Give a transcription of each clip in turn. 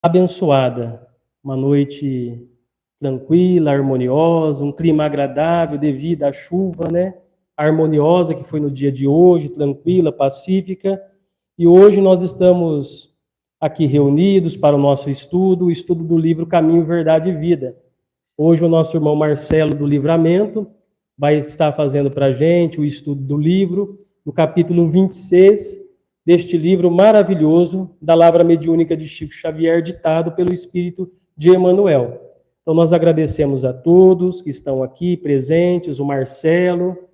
abençoada, uma noite tranquila, harmoniosa, um clima agradável devido à chuva, né? Harmoniosa que foi no dia de hoje, tranquila, pacífica. E hoje nós estamos aqui reunidos para o nosso estudo, o estudo do livro Caminho, Verdade e Vida. Hoje o nosso irmão Marcelo do Livramento vai estar fazendo para a gente o estudo do livro, do capítulo 26, deste livro maravilhoso da Lavra Mediúnica de Chico Xavier, ditado pelo Espírito de Emmanuel. Então nós agradecemos a todos que estão aqui presentes, o Marcelo,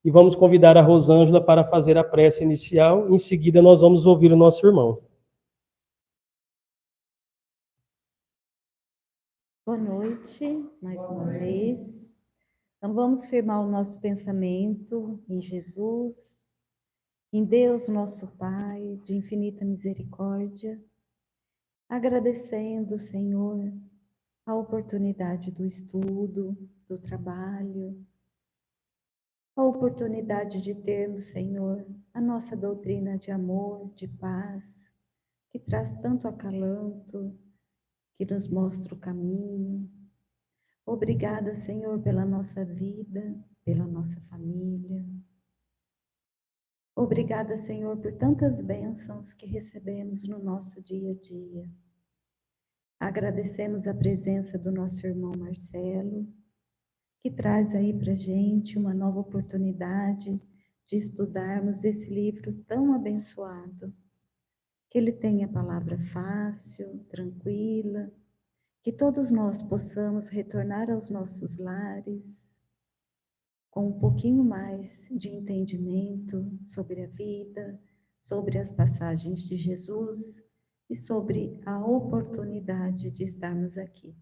e vamos convidar a Rosângela para fazer a prece inicial. Em seguida nós vamos ouvir o nosso irmão. Boa noite, mais uma vez. Então vamos firmar o nosso pensamento em Jesus, em Deus nosso Pai, de infinita misericórdia, agradecendo, Senhor, a oportunidade do estudo, do trabalho, a oportunidade de termos, Senhor, a nossa doutrina de amor, de paz, que traz tanto acalanto, que nos mostra o caminho. Obrigada, Senhor, pela nossa vida, pela nossa família. Obrigada, Senhor, por tantas bênçãos que recebemos no nosso dia a dia. Agradecemos a presença do nosso irmão Marcelo, que traz aí para a gente uma nova oportunidade de estudarmos esse livro tão abençoado. Que ele tenha a palavra fácil, tranquila, que todos nós possamos retornar aos nossos lares com um pouquinho mais de entendimento sobre a vida, sobre as passagens de Jesus e sobre a oportunidade de estarmos aqui.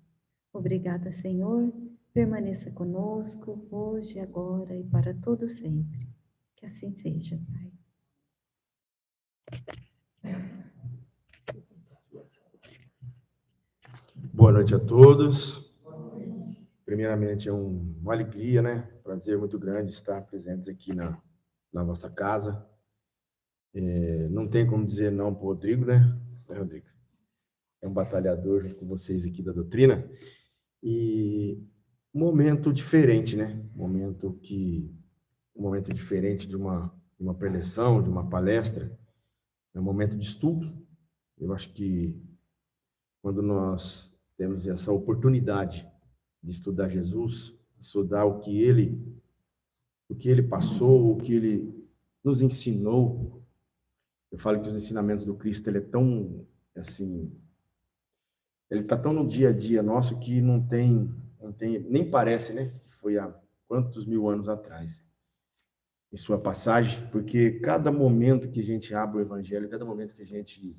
Obrigada, Senhor. Permaneça conosco hoje, agora e para todo sempre. Que assim seja, Pai. Boa noite a todos. Primeiramente, é uma alegria, né? Prazer muito grande estar presentes aqui na vossa casa. Não tem como dizer não para o Rodrigo, né? Rodrigo? É um batalhador junto com vocês aqui da doutrina. E um momento diferente, né? Um momento diferente de uma preleção, de uma palestra. É um momento de estudo. Eu acho que quando nós temos essa oportunidade de estudar Jesus, estudar o que ele passou, o que ele nos ensinou. Eu falo que os ensinamentos do Cristo, ele é tão, assim, ele está tão no dia a dia nosso que não tem, nem parece, né, que foi há quantos mil anos atrás, em sua passagem, porque cada momento que a gente abre o Evangelho, cada momento que a gente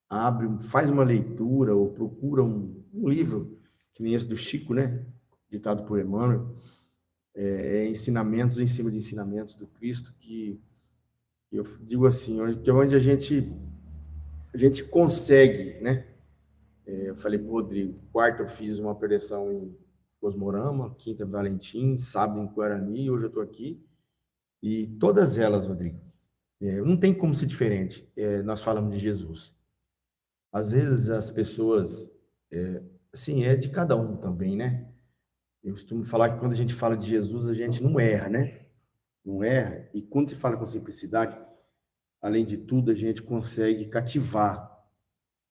abre, faz uma leitura ou procura um livro, que nem esse do Chico, né, ditado por Emmanuel, ensinamentos em cima de ensinamentos do Cristo, que eu digo assim, que é onde a gente consegue, né? Eu falei para o Rodrigo, quarta eu fiz uma preleção em Cosmorama, quinta em Valentim, sábado em Guarani, hoje eu estou aqui, e todas elas, Rodrigo, não tem como ser diferente. Nós falamos de Jesus. Às vezes as pessoas, assim, é de cada um também, né? Eu costumo falar que quando a gente fala de Jesus, a gente não erra, né? Não erra. E quando se fala com simplicidade, além de tudo, a gente consegue cativar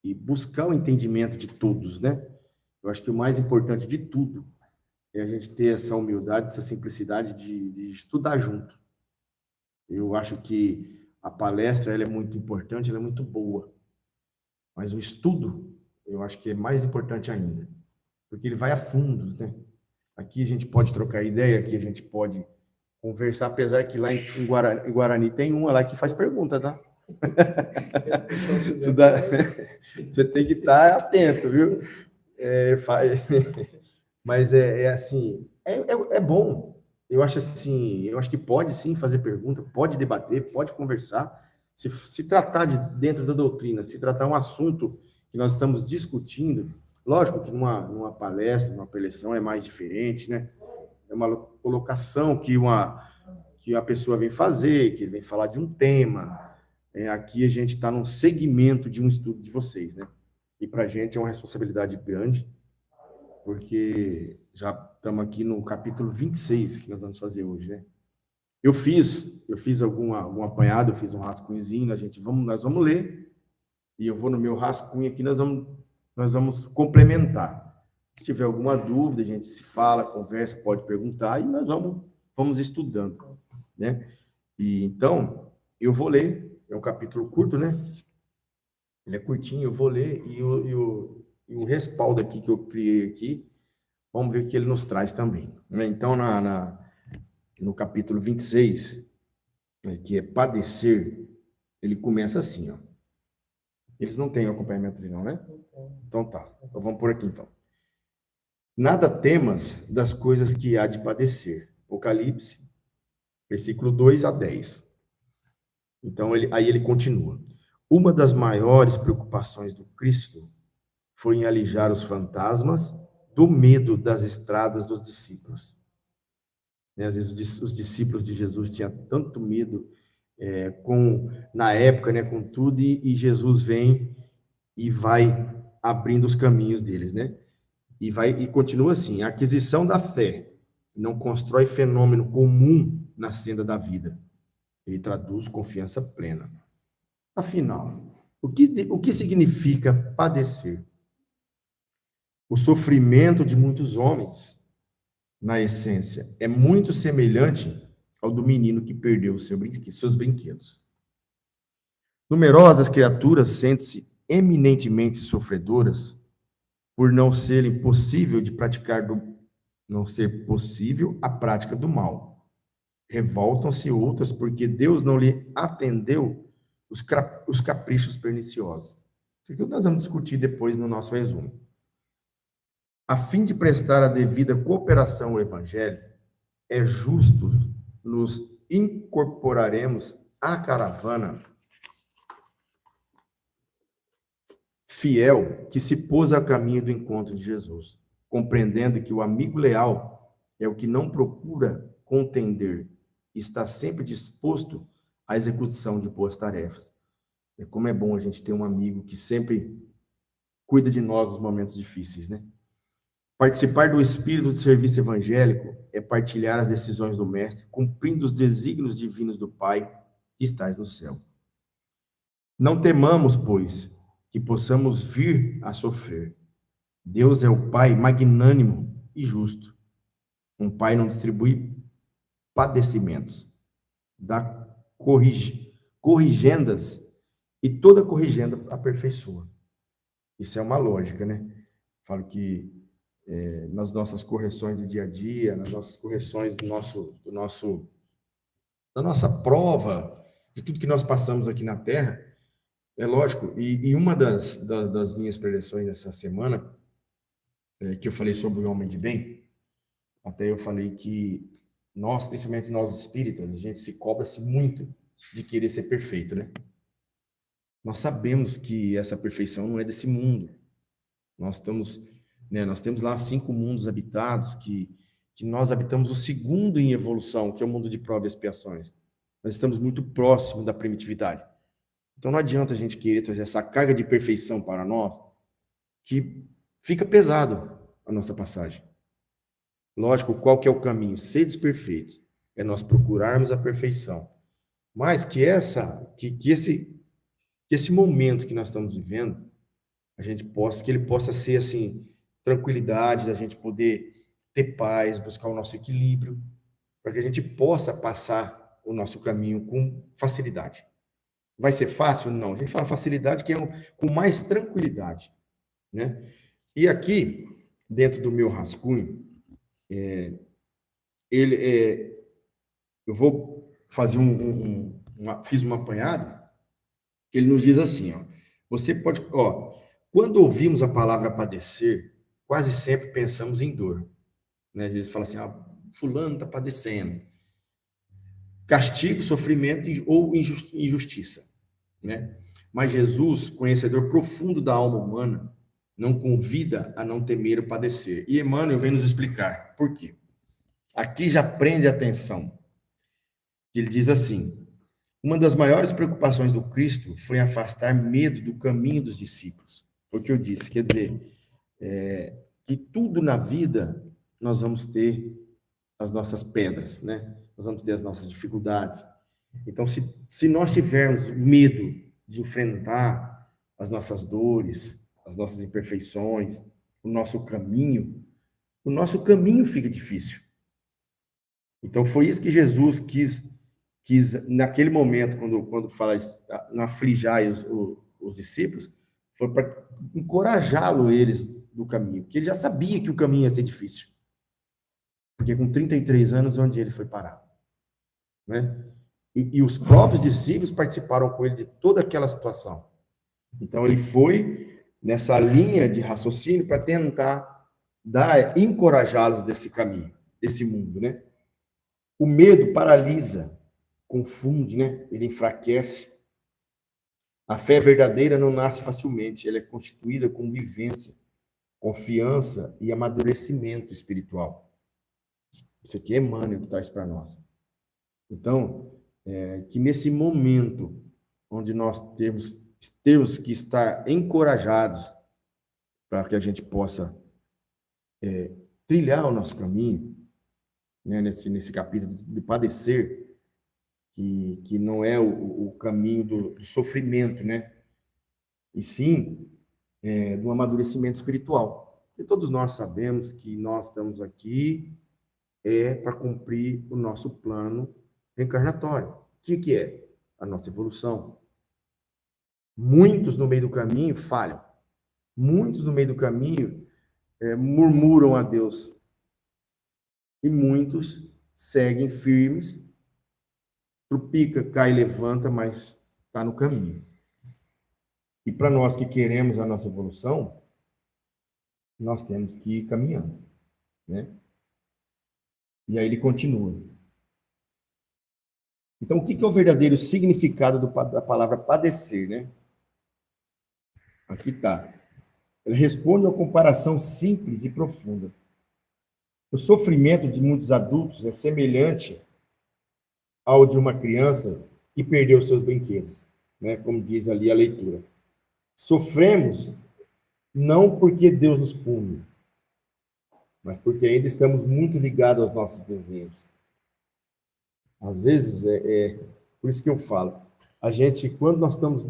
e buscar o entendimento de todos, né? Eu acho que o mais importante de tudo é a gente ter essa humildade, essa simplicidade de estudar junto. Eu acho que a palestra ela é muito importante, ela é muito boa. Mas o estudo, eu acho que é mais importante ainda. Porque ele vai a fundos, né? Aqui a gente pode trocar ideia, aqui a gente pode conversar, apesar que lá em Guarani tem uma lá que faz pergunta, tá? Você tem que estar atento, viu? Mas assim, é bom. Eu acho assim, eu acho que pode sim fazer pergunta, pode debater, pode conversar. Se tratar dentro da doutrina, se tratar um assunto que nós estamos discutindo, lógico que numa palestra, numa preleção é mais diferente, né? É uma colocação que a pessoa vem fazer, que ele vem falar de um tema. Aqui a gente está num segmento de um estudo de vocês, né? E para a gente é uma responsabilidade grande, porque já estamos aqui no capítulo 26 que nós vamos fazer hoje, né? Eu fiz algum apanhado, eu fiz um rascunhozinho, nós vamos ler, e eu vou no meu rascunho aqui, nós vamos complementar. Se tiver alguma dúvida, a gente se fala, conversa, pode perguntar, e nós vamos estudando, né? E então, eu vou ler, é um capítulo curto, né? Ele é curtinho, eu vou ler, e o respaldo aqui que eu criei aqui, vamos ver o que ele nos traz também, né? Então, no capítulo 26, que é padecer, ele começa assim, ó. Eles não têm o acompanhamento ali não, né? Então tá. Então vamos por aqui, então. Nada temas das coisas que há de padecer. Apocalipse, versículo 2 a 10. Então, aí ele continua. Uma das maiores preocupações do Cristo foi em alijar os fantasmas do medo das estradas dos discípulos. Às vezes os discípulos de Jesus tinham tanto medo na época, né, com tudo, e Jesus vem e vai abrindo os caminhos deles, né? E continua assim: a aquisição da fé não constrói fenômeno comum na senda da vida. Ele traduz confiança plena. Afinal, o que significa padecer? O sofrimento de muitos homens, na essência, é muito semelhante ao do menino que perdeu seus brinquedos. Numerosas criaturas sentem-se eminentemente sofredoras por não ser possível a prática do mal. Revoltam-se outras porque Deus não lhe atendeu os caprichos perniciosos. Isso aqui nós vamos discutir depois no nosso resumo. A fim de prestar a devida cooperação ao Evangelho, é justo nos incorporaremos à caravana fiel que se pôs a caminho do encontro de Jesus, compreendendo que o amigo leal é o que não procura contender, está sempre disposto à execução de boas tarefas. Como é bom a gente ter um amigo que sempre cuida de nós nos momentos difíceis, né? Participar do espírito de serviço evangélico é partilhar as decisões do Mestre, cumprindo os desígnios divinos do Pai que estás no céu. Não temamos, pois, que possamos vir a sofrer. Deus é o Pai magnânimo e justo. Um Pai não distribui padecimentos, dá corrigendas, e toda corrigenda aperfeiçoa. Isso é uma lógica, né? Falo que nas nossas correções do dia a dia, nas nossas correções da nossa prova, de tudo que nós passamos aqui na Terra, é lógico, e uma das minhas preleções dessa semana, que eu falei sobre o homem de bem, até eu falei que nós, principalmente nós espíritas, a gente se cobra-se muito de querer ser perfeito, né? Nós sabemos que essa perfeição não é desse mundo. Nós temos lá 5 mundos habitados, que nós habitamos o segundo em evolução, que é o mundo de prova e expiações. Nós estamos muito próximos da primitividade. Então não adianta a gente querer trazer essa carga de perfeição para nós, que fica pesado a nossa passagem. Lógico, qual que é o caminho? Seres perfeitos. É nós procurarmos a perfeição. Mas que esse momento que nós estamos vivendo, que ele possa ser assim, tranquilidade, da gente poder ter paz, buscar o nosso equilíbrio, para que a gente possa passar o nosso caminho com facilidade. Vai ser fácil? Não. A gente fala facilidade que é com mais tranquilidade, né? E aqui, dentro do meu rascunho, eu vou fazer fiz um apanhado, que ele nos diz assim, ó, você pode, quando ouvimos a palavra padecer, quase sempre pensamos em dor, né? Às vezes fala assim, fulano está padecendo, castigo, sofrimento ou injustiça, né? Mas Jesus, conhecedor profundo da alma humana, não convida a não temer o padecer. E Emmanuel vem nos explicar por quê. Aqui já prende a atenção. Ele diz assim: uma das maiores preocupações do Cristo foi afastar medo do caminho dos discípulos. Foi o que eu disse, quer dizer, que tudo na vida nós vamos ter as nossas pedras, né? Nós vamos ter as nossas dificuldades. Então, se nós tivermos medo de enfrentar as nossas dores, as nossas imperfeições, o nosso caminho fica difícil. Então, foi isso que Jesus quis naquele momento, quando fala na aflijai os discípulos, foi para encorajá-lo eles do caminho, porque ele já sabia que o caminho ia ser difícil. Porque com 33 anos, onde ele foi parar? Né? E os próprios discípulos participaram com ele de toda aquela situação. Então, ele foi nessa linha de raciocínio para tentar encorajá-los desse caminho, desse mundo, né? O medo paralisa, confunde, né? Ele enfraquece. A fé verdadeira não nasce facilmente, ela é constituída com vivência, confiança e amadurecimento espiritual. Isso aqui é Emmanuel que traz para nós. Então, que nesse momento onde nós temos que estar encorajados para que a gente possa trilhar o nosso caminho, né, nesse capítulo de padecer, que não é o caminho do sofrimento, né? E sim do amadurecimento espiritual. Porque todos nós sabemos que nós estamos aqui para cumprir o nosso plano reencarnatório. O que é? A nossa evolução. Muitos no meio do caminho falham. Muitos no meio do caminho murmuram a Deus. E muitos seguem firmes, trupica, cai, levanta, mas está no caminho. E para nós que queremos a nossa evolução, nós temos que ir caminhando, né? E aí ele continua. Então, o que é o verdadeiro significado da palavra padecer, né? Aqui está. Ele responde a uma comparação simples e profunda. O sofrimento de muitos adultos é semelhante ao de uma criança que perdeu seus brinquedos, né? Como diz ali a leitura. Sofremos não porque Deus nos pune, mas porque ainda estamos muito ligados aos nossos desejos. Às vezes, por isso que eu falo, a gente, quando nós estamos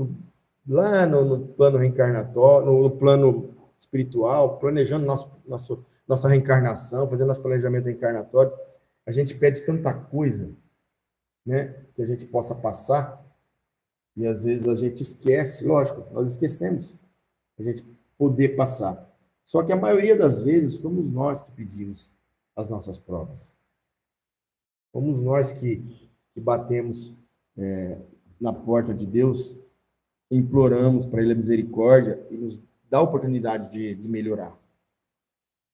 lá no plano reencarnatório, no plano espiritual, planejando nossa reencarnação, fazendo nosso planejamento reencarnatório, a gente pede tanta coisa, né, que a gente possa passar, e às vezes a gente esquece, lógico, nós esquecemos a gente poder passar. Só que a maioria das vezes fomos nós que pedimos as nossas provas. Fomos nós que batemos na porta de Deus, imploramos para Ele a misericórdia e nos dá a oportunidade de melhorar.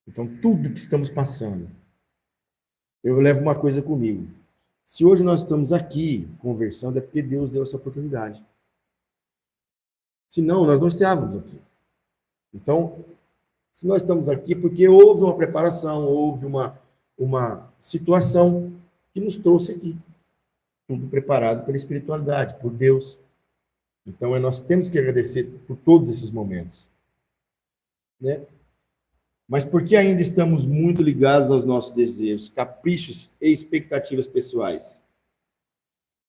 Então, tudo que estamos passando, eu levo uma coisa comigo. Se hoje nós estamos aqui conversando, é porque Deus deu essa oportunidade. Senão, nós não estávamos aqui. Então, se nós estamos aqui, porque houve uma preparação, houve uma situação que nos trouxe aqui. Tudo preparado pela espiritualidade, por Deus. Então, nós temos que agradecer por todos esses momentos, né? Mas porque ainda estamos muito ligados aos nossos desejos, caprichos e expectativas pessoais?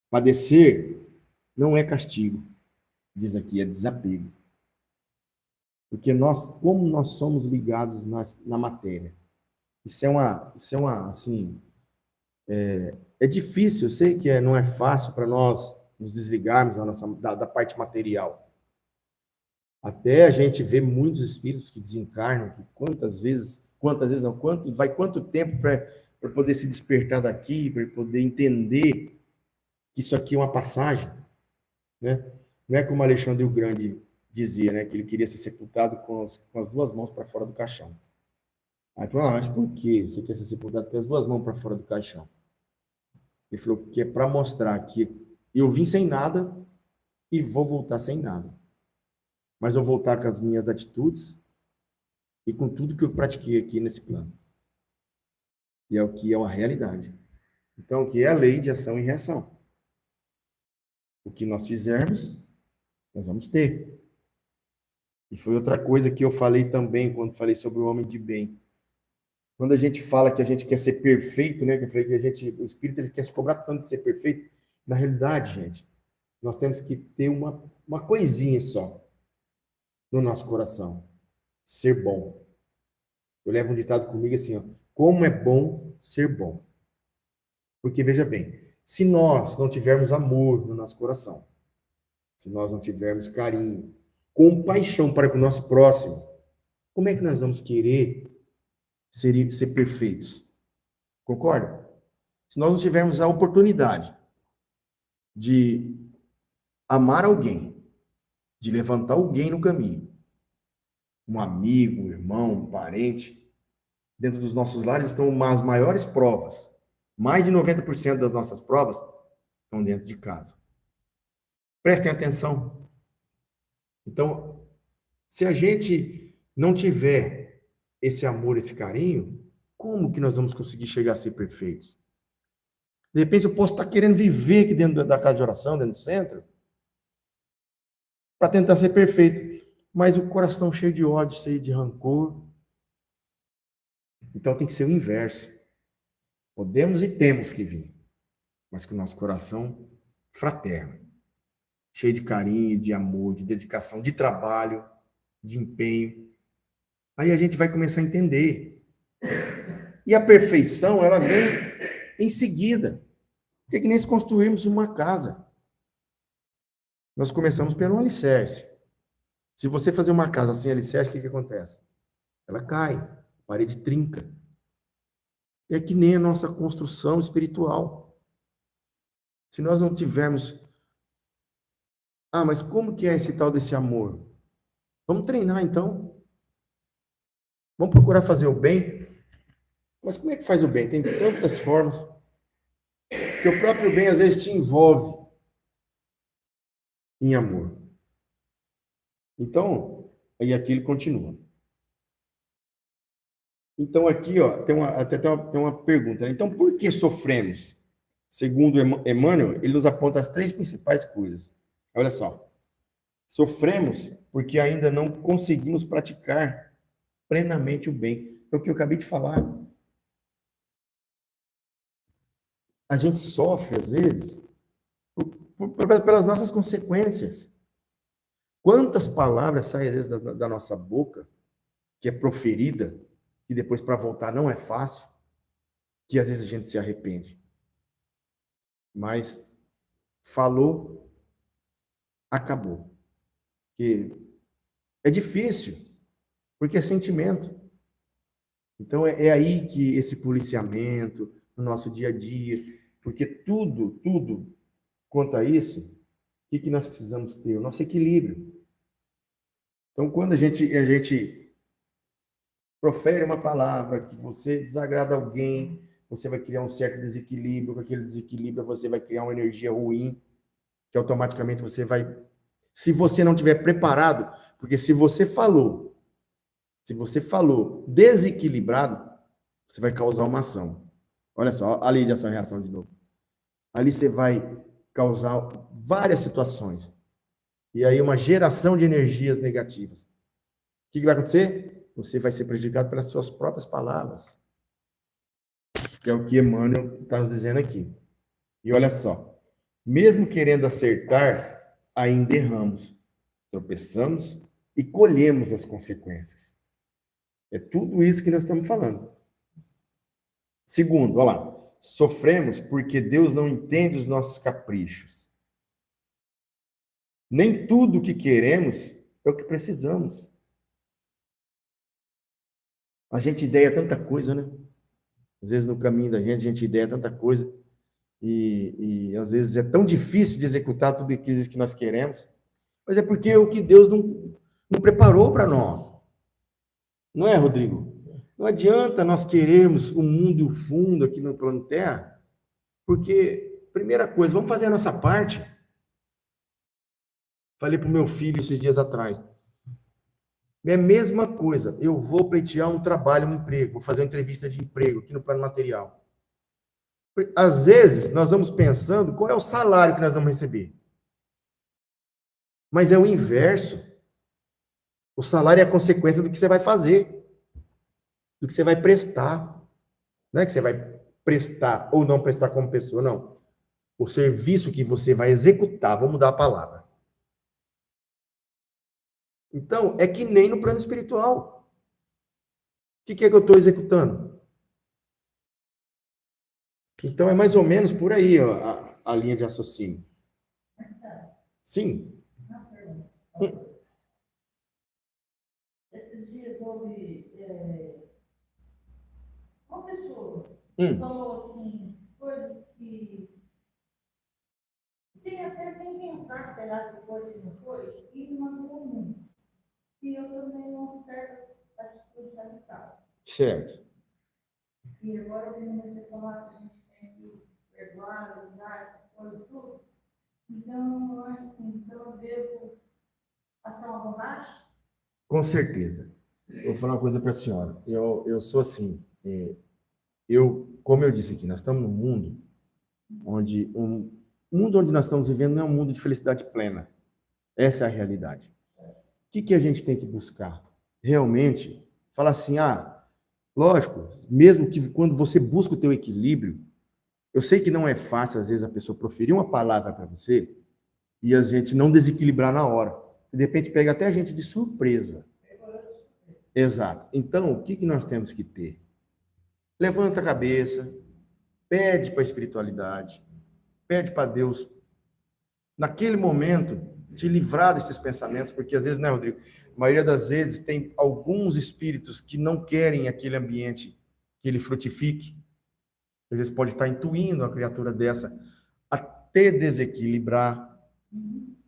Padecer não é castigo, diz aqui, é desapego. Porque como nós somos ligados na matéria. Isso é uma assim, é difícil, eu sei que não é fácil para nós nos desligarmos da parte material. Até a gente vê muitos espíritos que desencarnam, que quantas vezes não, quanto tempo para poder se despertar daqui, para poder entender que isso aqui é uma passagem, né? Não é como Alexandre o Grande dizia, né, que ele queria ser sepultado com as duas mãos para fora do caixão. Aí falou, mas por que você quer ser sepultado com as duas mãos para fora do caixão? Ele falou que é para mostrar que eu vim sem nada e vou voltar sem nada. Mas eu vou voltar com as minhas atitudes e com tudo que eu pratiquei aqui nesse plano. E é o que é uma realidade. Então, o que é a lei de ação e reação? O que nós fizermos, nós vamos ter. E foi outra coisa que eu falei também quando falei sobre o homem de bem. Quando a gente fala que a gente quer ser perfeito, né? Que eu falei que o Espírito ele quer se cobrar tanto de ser perfeito. Na realidade, gente, nós temos que ter uma coisinha só no nosso coração. Ser bom. Eu levo um ditado comigo assim, ó. Como é bom ser bom. Porque, veja bem, se nós não tivermos amor no nosso coração, se nós não tivermos carinho, compaixão para com o nosso próximo, como é que nós vamos querer ser perfeitos? Concorda? Se nós não tivermos a oportunidade de amar alguém, de levantar alguém no caminho, um amigo, um irmão, um parente, dentro dos nossos lares estão as maiores provas. Mais de 90% das nossas provas estão dentro de casa. Prestem atenção. Então, se a gente não tiver esse amor, esse carinho, como que nós vamos conseguir chegar a ser perfeitos? De repente, eu posso estar querendo viver aqui dentro da casa de oração, dentro do centro, para tentar ser perfeito, mas o coração cheio de ódio, cheio de rancor. Então, tem que ser o inverso. Podemos e temos que vir, mas com o nosso coração fraterno, cheio de carinho, de amor, de dedicação, de trabalho, de empenho. Aí a gente vai começar a entender. E a perfeição, ela vem em seguida. Porque é que nem se construirmos uma casa. Nós começamos pelo alicerce. Se você fazer uma casa sem alicerce, o que acontece? Ela cai, a parede trinca. É que nem a nossa construção espiritual. Se nós não tivermos... Ah, mas como que é esse tal desse amor? Vamos treinar, então. Vamos procurar fazer o bem. Mas como é que faz o bem? Tem tantas formas. Que o próprio bem, às vezes, te envolve em amor. Então, aí aqui ele continua. Então, aqui, ó, tem uma pergunta. Então, por que sofremos? Segundo Emmanuel, ele nos aponta as 3 principais coisas. Olha só. Sofremos porque ainda não conseguimos praticar plenamente o bem. É o que eu acabei de falar. A gente sofre, às vezes, pelas nossas consequências. Quantas palavras saem, às vezes, da nossa boca, que é proferida, que depois para voltar não é fácil, que às vezes a gente se arrepende. Mas falou, acabou. Que é difícil, porque é sentimento. Então é aí que esse policiamento no nosso dia a dia, porque tudo quanto a isso, o que nós precisamos ter? O nosso equilíbrio. Então, quando a gente profere uma palavra que você desagrada alguém, você vai criar um certo desequilíbrio, com aquele desequilíbrio você vai criar uma energia ruim, que automaticamente você vai... Se você não tiver preparado, porque se você falou desequilibrado, você vai causar uma ação. Olha só, a lei de ação e reação de novo. Ali você vai causar várias situações. E aí uma geração de energias negativas. O que vai acontecer? Você vai ser prejudicado pelas suas próprias palavras. Que é o que Emmanuel está nos dizendo aqui. E olha só. Mesmo querendo acertar, ainda erramos. Tropeçamos e colhemos as consequências. É tudo isso que nós estamos falando. Segundo, olha lá. Sofremos porque Deus não entende os nossos caprichos. Nem tudo o que queremos é o que precisamos. A gente ideia tanta coisa, né? Às vezes no caminho da gente, a gente ideia tanta coisa. E às vezes é tão difícil de executar tudo aquilo que nós queremos. Mas é porque é o que Deus não preparou para nós. Não é, Rodrigo? Não adianta nós querermos o mundo e o fundo aqui no plano Terra, porque, primeira coisa, vamos fazer a nossa parte. Falei para o meu filho esses dias atrás. É a mesma coisa, eu vou pleitear um trabalho, um emprego, vou fazer uma entrevista de emprego aqui no plano material. Às vezes, nós vamos pensando qual é o salário que nós vamos receber. Mas é o inverso. O salário é a consequência do que você vai fazer, do que você vai prestar. Não é que você vai prestar ou não prestar como pessoa, não. O serviço que você vai executar, vou mudar a palavra. Então, é que nem no plano espiritual. O que é que eu estou executando? Então, é mais ou menos por aí ó, a linha de raciocínio. Sim. Esses dias houve uma pessoa que falou assim, coisas que, até sem pensar, será se foi, se não foi, e me mandou muito. E eu tomei umas certas atitudes radicais. Certo. E agora eu comecei a falar que a gente tem que perdoar, lidar, essas coisas, tudo. Então, eu acho assim, então eu devo passar uma borracha? Com certeza. Eu vou falar uma coisa para a senhora. Eu sou assim. Como eu disse aqui, nós estamos num mundo onde nós estamos vivendo não é um mundo de felicidade plena. Essa é a realidade. O que a gente tem que buscar? Realmente, falar assim, lógico, mesmo que quando você busca o teu equilíbrio, eu sei que não é fácil, às vezes, a pessoa proferir uma palavra para você e a gente não desequilibrar na hora. De repente, pega até a gente de surpresa. Exato. Então, o que nós temos que ter? Levanta a cabeça, pede para a espiritualidade, pede para Deus, naquele momento, te livrar desses pensamentos, porque às vezes, né, Rodrigo? A maioria das vezes tem alguns espíritos que não querem aquele ambiente que ele frutifique. Às vezes pode estar intuindo a criatura dessa até desequilibrar,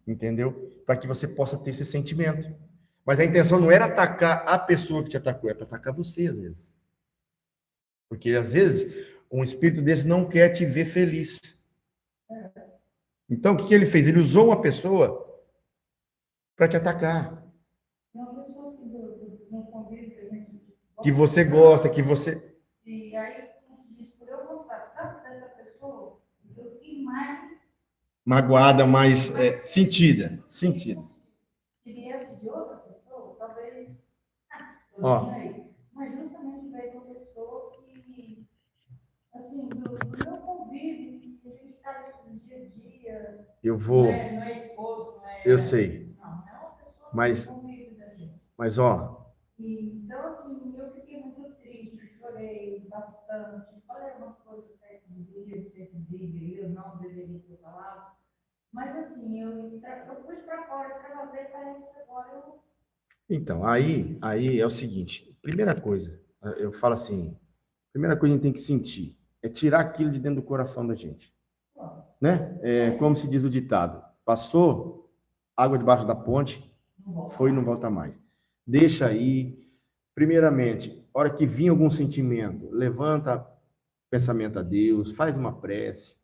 entendeu? Para que você possa ter esse sentimento. Mas a intenção não era atacar a pessoa que te atacou, é para atacar você, às vezes. Porque, às vezes, um espírito desse não quer te ver feliz. Então, o que ele fez? Ele usou uma pessoa para te atacar. Uma pessoa assim, do convívio que a gente Que você gosta, que você... E aí, como se diz, por eu gostar tanto dessa pessoa, eu fiquei mais... Magoada, mais sentida. Se viesse de outra pessoa, talvez... Ó. Mas justamente veio uma pessoa que, assim, do meu convívio, que a gente está no dia a dia... Eu vou... Não é esposo, não é... Eu sei. Não, é uma pessoa Mas... do convívio da gente. Mas, ó... Então, assim, eu fiquei muito triste, chorei bastante, falei umas coisas até que não sei se deveria, eu não deveria ter falado, mas assim, eu pus para fora, extravasei, parece que agora eu... Então, aí é o seguinte, primeira coisa, eu falo assim, primeira coisa que a gente tem que sentir é tirar aquilo de dentro do coração da gente, né? Como se diz o ditado, passou água debaixo da ponte, foi e não volta mais. Deixa aí, primeiramente, hora que vir algum sentimento, levanta pensamento a Deus, faz uma prece,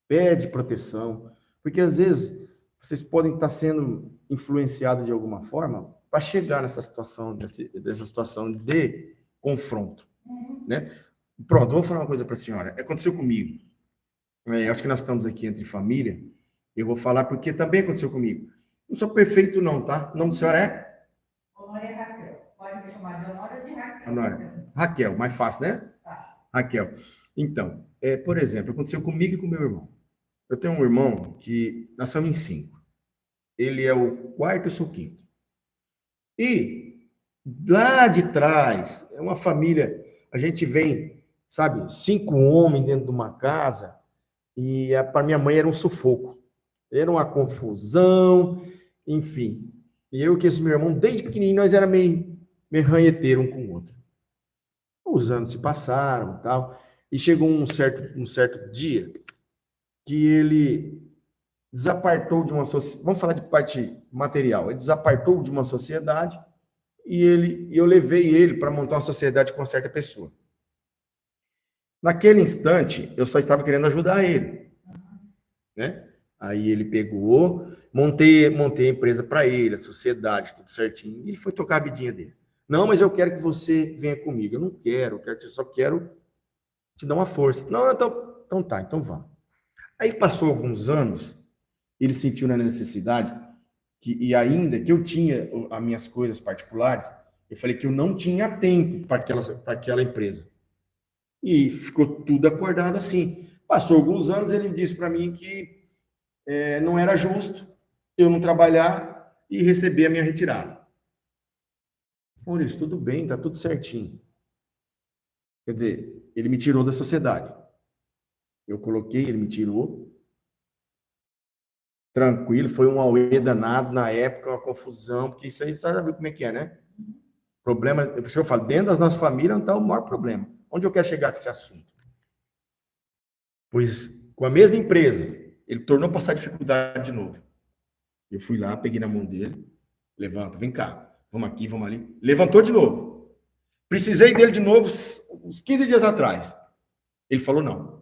pede proteção, porque às vezes vocês podem estar sendo influenciados de alguma forma para chegar nessa situação, dessa situação de confronto, né? Pronto, vou falar uma coisa para a senhora. Aconteceu comigo. Acho que nós estamos aqui entre família. Eu vou falar porque também aconteceu comigo. Não sou perfeito não, tá? O nome da senhora é? Honória Raquel. Pode me chamar de Honória de Raquel. Honória. Raquel, mais fácil, né? Tá. Raquel. Então, por exemplo, aconteceu comigo e com meu irmão. Eu tenho um irmão que nós somos em 5. Ele é o quarto, eu sou o quinto. E lá de trás, é uma família, a gente vem, sabe, 5 homens dentro de uma casa, e para minha mãe era um sufoco. Era uma confusão, enfim. E eu que esse meu irmão, desde pequenininho, nós era meio ranheteiro um com o outro. Os anos se passaram e tal, e chegou um certo dia que ele desapartou de uma sociedade, vamos falar de parte material, ele desapartou de uma sociedade e eu levei ele para montar uma sociedade com uma certa pessoa. Naquele instante, eu só estava querendo ajudar ele, né? Aí ele pegou, montei a empresa para ele, a sociedade, tudo certinho, e ele foi tocar a vidinha dele. Não, mas eu quero que você venha comigo. Eu não quero, eu só quero te dar uma força. Não, então tá, então vamos. Aí passou alguns anos, ele sentiu na necessidade e ainda que eu tinha as minhas coisas particulares, eu falei que eu não tinha tempo para aquela empresa. E ficou tudo acordado assim. Passou alguns anos, ele disse para mim que não era justo eu não trabalhar e receber a minha retirada. Maurício, tudo bem, tá tudo certinho. Quer dizer, ele me tirou da sociedade. Eu coloquei, ele me tirou. Tranquilo, foi um auê danado na época, uma confusão, porque isso aí você já viu como é que é, né? Problema, eu falo, dentro das nossas famílias não está o maior problema. Onde eu quero chegar com esse assunto? Pois, com a mesma empresa, ele tornou passar dificuldade de novo. Eu fui lá, peguei na mão dele, levanta, vem cá, vamos aqui, vamos ali. Levantou de novo. Precisei dele de novo uns 15 dias atrás. Ele falou não.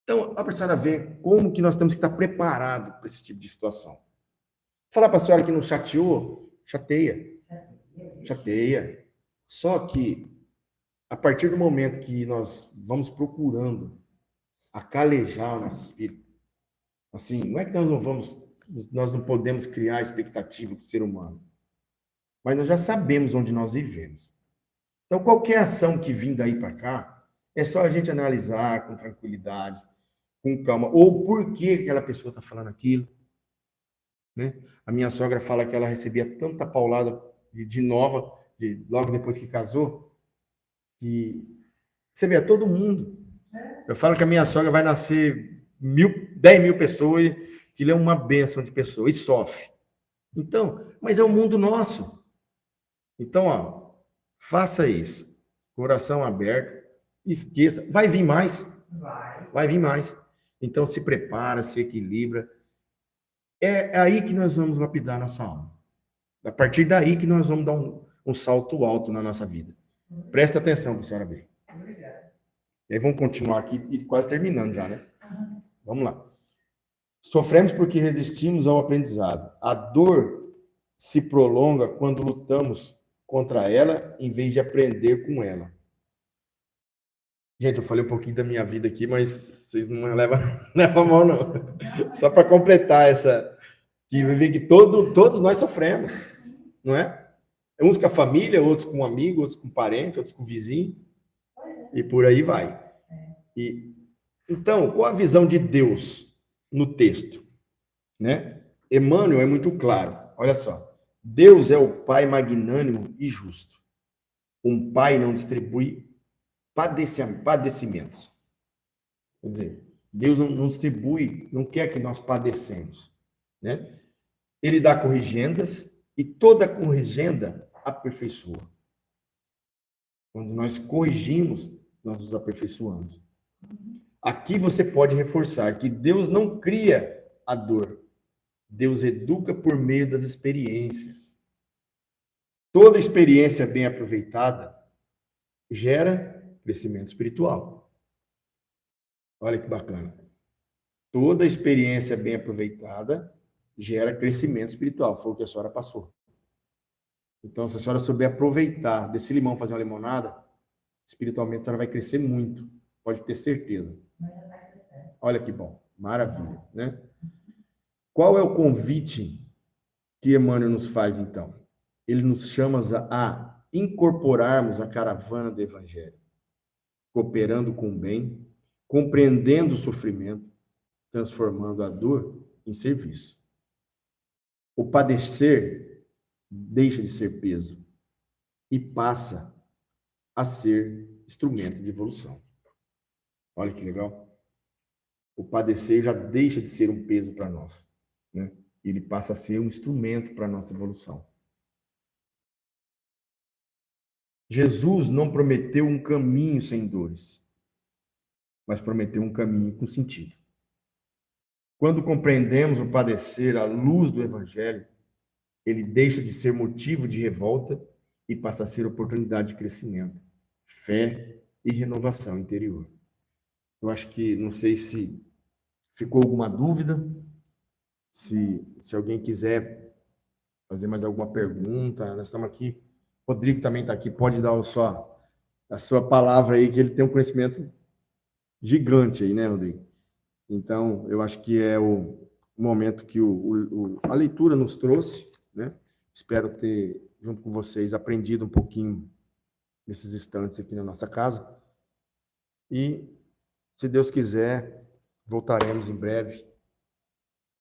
Então, a pessoa vê como que nós temos que estar preparados para esse tipo de situação. Falar para a senhora que não chateou, chateia. Só que, a partir do momento que nós vamos procurando acalejar o nosso espírito, assim, não é que nós não podemos criar expectativa para o ser humano, mas nós já sabemos onde nós vivemos. Então, qualquer ação que vir daí para cá, é só a gente analisar com tranquilidade, com calma, ou por que aquela pessoa está falando aquilo, né? A minha sogra fala que ela recebia tanta paulada de nova, logo depois que casou, que você vê, todo mundo. Eu falo que a minha sogra vai nascer 10 mil pessoas, que ele é uma bênção de pessoa, e sofre. Então, mas é o mundo nosso. Então, ó, faça isso. Coração aberto, esqueça. Vai vir mais. Vai vir mais. Então, se prepara, se equilibra. É aí que nós vamos lapidar nossa alma. A partir daí que nós vamos dar um salto alto na nossa vida. Presta atenção, para a senhora ver. E aí vamos continuar aqui, e quase terminando já, né? Vamos lá. Sofremos porque resistimos ao aprendizado. A dor se prolonga quando lutamos contra ela, em vez de aprender com ela. Gente, eu falei um pouquinho da minha vida aqui, mas vocês não levam a mão, não. Só para completar essa... Que todos nós sofremos, não é? Uns com a família, outros com amigos, outros com parente, outros com vizinho, e por aí vai. Então, qual a visão de Deus no texto? Né? Emmanuel é muito claro. Olha só. Deus é o Pai magnânimo e justo. Um Pai não distribui padecimentos. Quer dizer, Deus não distribui, não quer que nós padecemos. Né? Ele dá corrigendas e toda corrigenda aperfeiçoa. Quando nós corrigimos, nós nos aperfeiçoamos. Aqui você pode reforçar que Deus não cria a dor. Deus educa por meio das experiências. Toda experiência bem aproveitada gera crescimento espiritual. Olha que bacana. Toda experiência bem aproveitada gera crescimento espiritual. Foi o que a senhora passou. Então, se a senhora souber aproveitar desse limão, fazer uma limonada, espiritualmente a senhora vai crescer muito. Pode ter certeza. Olha que bom. Maravilha, né? Qual é o convite que Emmanuel nos faz, então? Ele nos chama a incorporarmos a caravana do Evangelho, cooperando com o bem, compreendendo o sofrimento, transformando a dor em serviço. O padecer deixa de ser peso e passa a ser instrumento de evolução. Olha que legal. O padecer já deixa de ser um peso para nós, né? Ele passa a ser um instrumento para a nossa evolução. Jesus não prometeu um caminho sem dores, mas prometeu um caminho com sentido. Quando compreendemos o padecer à luz do Evangelho, ele deixa de ser motivo de revolta e passa a ser oportunidade de crescimento, fé e renovação interior. Eu acho que, não sei se ficou alguma dúvida, se alguém quiser fazer mais alguma pergunta, nós estamos aqui. O Rodrigo também está aqui, pode dar a sua palavra aí, que ele tem um conhecimento gigante aí, né, Rodrigo? Então, eu acho que é o momento que a leitura nos trouxe, né? Espero ter, junto com vocês, aprendido um pouquinho nesses instantes aqui na nossa casa. E, se Deus quiser, voltaremos em breve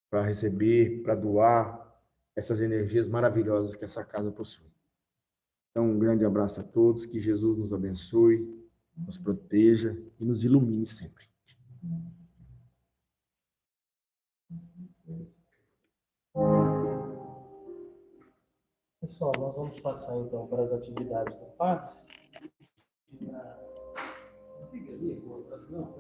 para receber, para doar essas energias maravilhosas que essa casa possui. Então, um grande abraço a todos, que Jesus nos abençoe, nos proteja e nos ilumine sempre. Pessoal, nós vamos passar então para as atividades do PAS.